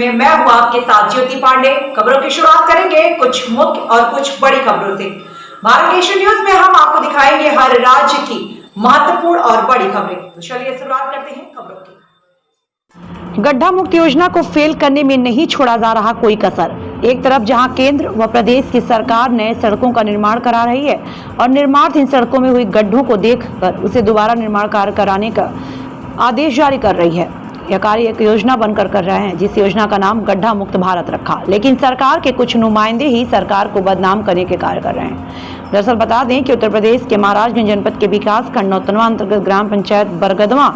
में मैं हूं आपके साथ ज्योति पांडे। खबरों की शुरुआत करेंगे कुछ मुख्य और कुछ बड़ी खबरों से। भारत नेशन न्यूज में हम आपको दिखाएंगे हर राज्य की महत्वपूर्ण और बड़ी खबरें। तो चलिए शुरुआत करते हैं खबरों की। गड्ढा मुक्त योजना को फेल करने में नहीं छोड़ा जा रहा कोई कसर। एक तरफ जहां केंद्र व प्रदेश की सरकार नए सड़कों का निर्माण करा रही है और निर्माणाधीन सड़कों में हुई गड्ढों को देखकर उसे दोबारा निर्माण कार्य कराने का आदेश जारी कर रही है। यह कार्य एक योजना बनकर कर रहे हैं, जिस योजना का नाम गड्ढा मुक्त भारत रखा, लेकिन सरकार के कुछ नुमाइंदे ही सरकार को बदनाम करने के कार्य कर रहे हैं। दरअसल बता दें कि उत्तर प्रदेश के महाराजगंज जनपद के विकास खंड नौतनवा अंतर्गत ग्राम पंचायत बरगदवा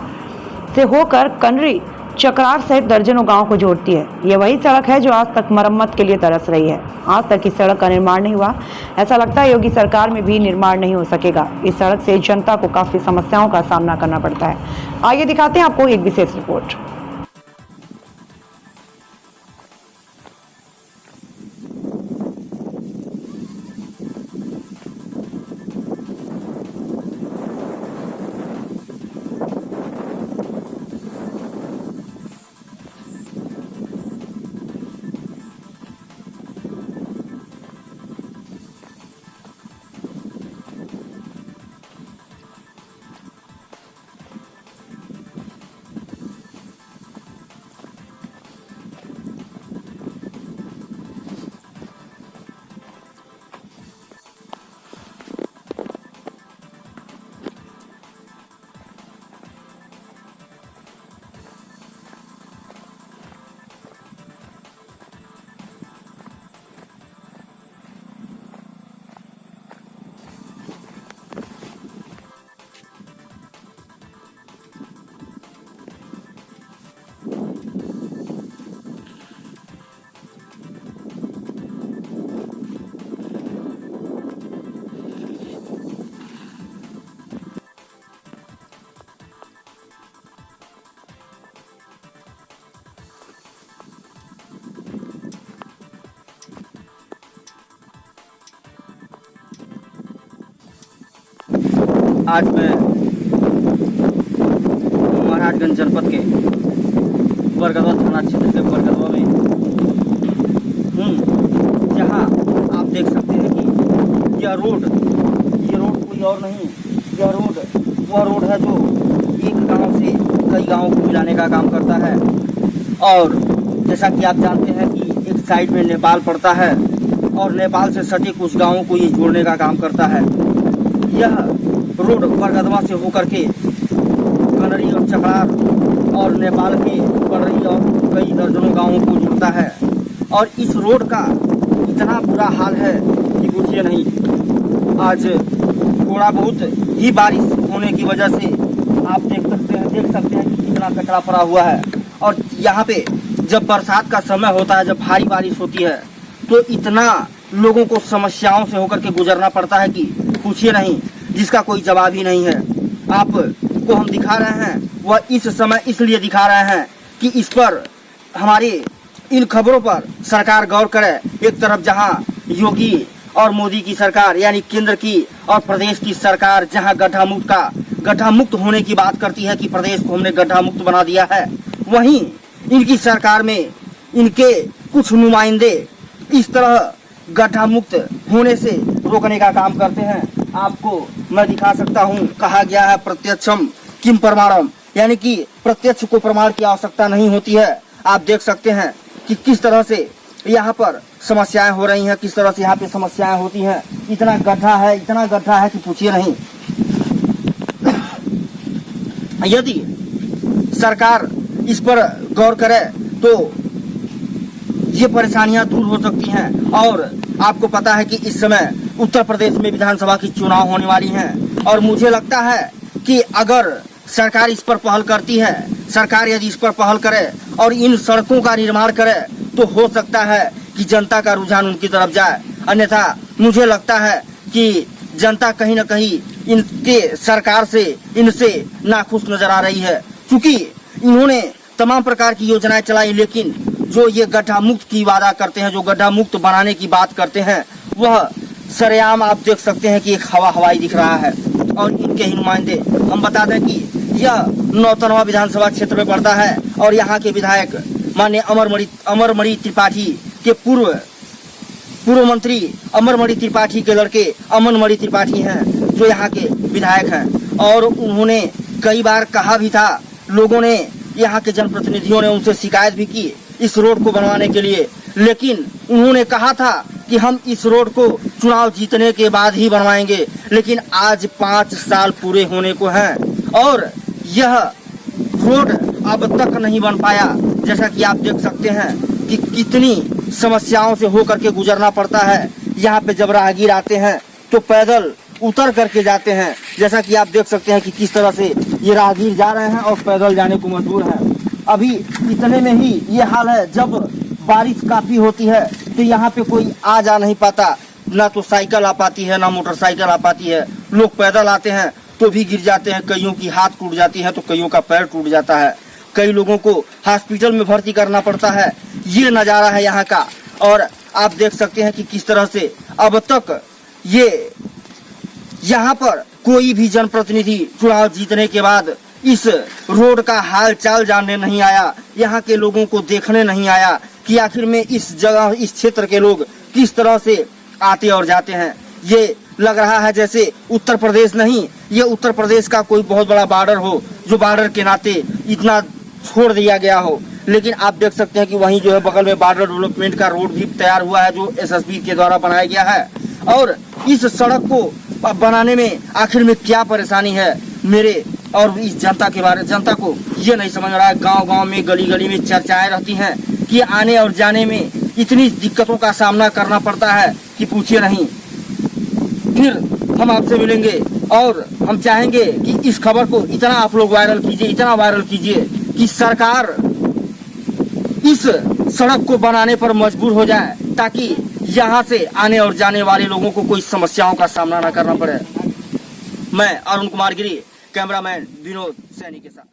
से होकर कनरी चकरार सहित दर्जनों गांव को जोड़ती है। यह वही सड़क है जो आज तक मरम्मत के लिए तरस रही है। आज तक इस सड़क का निर्माण नहीं हुआ। ऐसा लगता है योगी सरकार में भी निर्माण नहीं हो सकेगा। इस सड़क से जनता को काफी समस्याओं का सामना करना पड़ता है। आइए दिखाते हैं आपको एक विशेष रिपोर्ट। आज मैं महाराजगंज जनपद के बरगदवा थाना क्षेत्र के बरगदवा में हूँ, जहाँ आप देख सकते हैं कि यह रोड कोई और नहीं, यह रोड वह रोड है जो एक गांव से कई गांवों को मिलाने का काम करता है। और जैसा कि आप जानते हैं कि एक साइड में नेपाल पड़ता है और नेपाल से सटे कुछ गांवों को ये जोड़ने का काम करता है। यह रोड बरगदवा से होकर के कनरी और चकरार और नेपाल के पड़री और कई दर्जनों गांवों को जोड़ता है। और इस रोड का इतना बुरा हाल है कि पूछिए नहीं। आज थोड़ा बहुत ही बारिश होने की वजह से आप देख सकते हैं कि कितना कचरा पड़ा हुआ है। और यहाँ पे जब बरसात का समय होता है, जब भारी बारिश होती है, तो इतना लोगों को समस्याओं से होकर के गुजरना पड़ता है कि पूछिए नहीं, जिसका कोई जवाब ही नहीं है। आपको हम दिखा रहे हैं वह इस समय इसलिए दिखा रहे हैं कि इस पर हमारी इन खबरों पर सरकार गौर करे। एक तरफ जहां योगी और मोदी की सरकार यानी केंद्र की और प्रदेश की सरकार जहां गड्ढा मुक्त होने की बात करती है कि प्रदेश को हमने गड्ढा मुक्त बना दिया है, वहीं इनकी सरकार में इनके कुछ नुमाइंदे इस तरह गड्ढा मुक्त होने से रोकने का काम करते हैं। आपको मैं दिखा सकता हूं, कहा गया है प्रत्यक्षम किम प्रमाणम, यानी कि प्रत्यक्ष को प्रमाण की आवश्यकता नहीं होती है। आप देख सकते हैं कि किस तरह से यहाँ पर समस्याएं हो रही हैं, किस तरह से यहाँ पे समस्याएं होती हैं। इतना गड्ढा है कि पूछिए नहीं। यदि सरकार इस पर गौर करे तो ये परेशानियां दूर हो सकती हैं। और आपको पता है कि इस समय उत्तर प्रदेश में विधानसभा की चुनाव होने वाली हैं और मुझे लगता है कि अगर सरकार इस पर पहल करती है, सरकार यदि इस पर पहल करे और इन सड़कों का निर्माण करे, तो हो सकता है कि जनता का रुझान उनकी तरफ जाए। अन्यथा मुझे लगता है कि जनता कहीं न कहीं इनके सरकार से इनसे नाखुश नजर आ रही है, क्योंकि इन्होंने तमाम प्रकार की योजनाएं चलाई, लेकिन जो ये गड्ढा मुक्त की वादा करते हैं, जो गड्ढा मुक्त बनाने की बात करते हैं, वह सरेआम आप देख सकते हैं कि एक हवाई दिख रहा है। और इनके ही नुमाइंदे, हम बता दें कि यह नौतनवा विधानसभा क्षेत्र में पड़ता है और यहाँ के विधायक माननीय अमरमणि त्रिपाठी के पूर्व मंत्री अमरमणि त्रिपाठी के लड़के अमनमणि त्रिपाठी हैं, जो यहाँ के विधायक हैं। और उन्होंने कई बार कहा भी था, लोगों ने, यहाँ के जनप्रतिनिधियों ने उनसे शिकायत भी की इस रोड को बनवाने के लिए, लेकिन उन्होंने कहा था कि हम इस रोड को चुनाव जीतने के बाद ही बनवाएंगे। लेकिन आज 5 साल पूरे होने को हैं और यह रोड अब तक नहीं बन पाया। जैसा कि आप देख सकते हैं कि कितनी समस्याओं से होकर के गुजरना पड़ता है। यहाँ पे जब राहगीर आते हैं तो पैदल उतर करके जाते हैं। जैसा कि आप देख सकते हैं कि किस तरह से ये राहगीर जा रहे हैं और पैदल जाने को मजबूर हैं। अभी इतने में ही ये हाल है, जब बारिश काफी होती है तो यहाँ पे कोई आ जा नहीं पाता, ना तो साइकिल आ पाती है, ना मोटरसाइकिल आ पाती है। लोग पैदल आते हैं तो भी गिर जाते हैं, कईयों की हाथ टूट जाती है तो कईयों का पैर टूट जाता है, कई लोगों को हॉस्पिटल में भर्ती करना पड़ता है। ये नज़ारा है यहाँ का। और आप देख सकते हैं कि किस तरह से अब तक ये यहाँ पर कोई भी जनप्रतिनिधि चुनाव जीतने के बाद इस रोड का हाल चाल जानने नहीं आया, यहाँ के लोगों को देखने नहीं आया कि आखिर में इस जगह, इस क्षेत्र के लोग किस तरह से आते और जाते हैं। ये लग रहा है जैसे उत्तर प्रदेश नहीं, ये उत्तर प्रदेश का कोई बहुत बड़ा बॉर्डर हो, जो बॉर्डर के नाते इतना छोड़ दिया गया हो। लेकिन आप देख सकते हैं कि वहीं जो है बगल में बॉर्डर डेवलपमेंट का रोड भी तैयार हुआ है, जो एसएसबी के द्वारा बनाया गया है। और इस सड़क को बनाने में आखिर में क्या परेशानी है, मेरे और इस जनता को ये नहीं समझ रहा है। गांव-गांव में, गली-गली में चर्चाएं रहती हैं कि आने और जाने में इतनी दिक्कतों का सामना करना पड़ता है कि पूछिए नहीं। फिर हम आपसे मिलेंगे और हम चाहेंगे कि इस खबर को इतना आप लोग वायरल कीजिए, इतना वायरल कीजिए कि सरकार इस सड़क को बनाने पर मजबूर हो जाए, ताकि यहाँ से आने और जाने वाले लोगों को कोई समस्याओं का सामना न करना पड़े। मैं अरुण कुमार गिरी, कैमरामैन विनोद सैनी के साथ।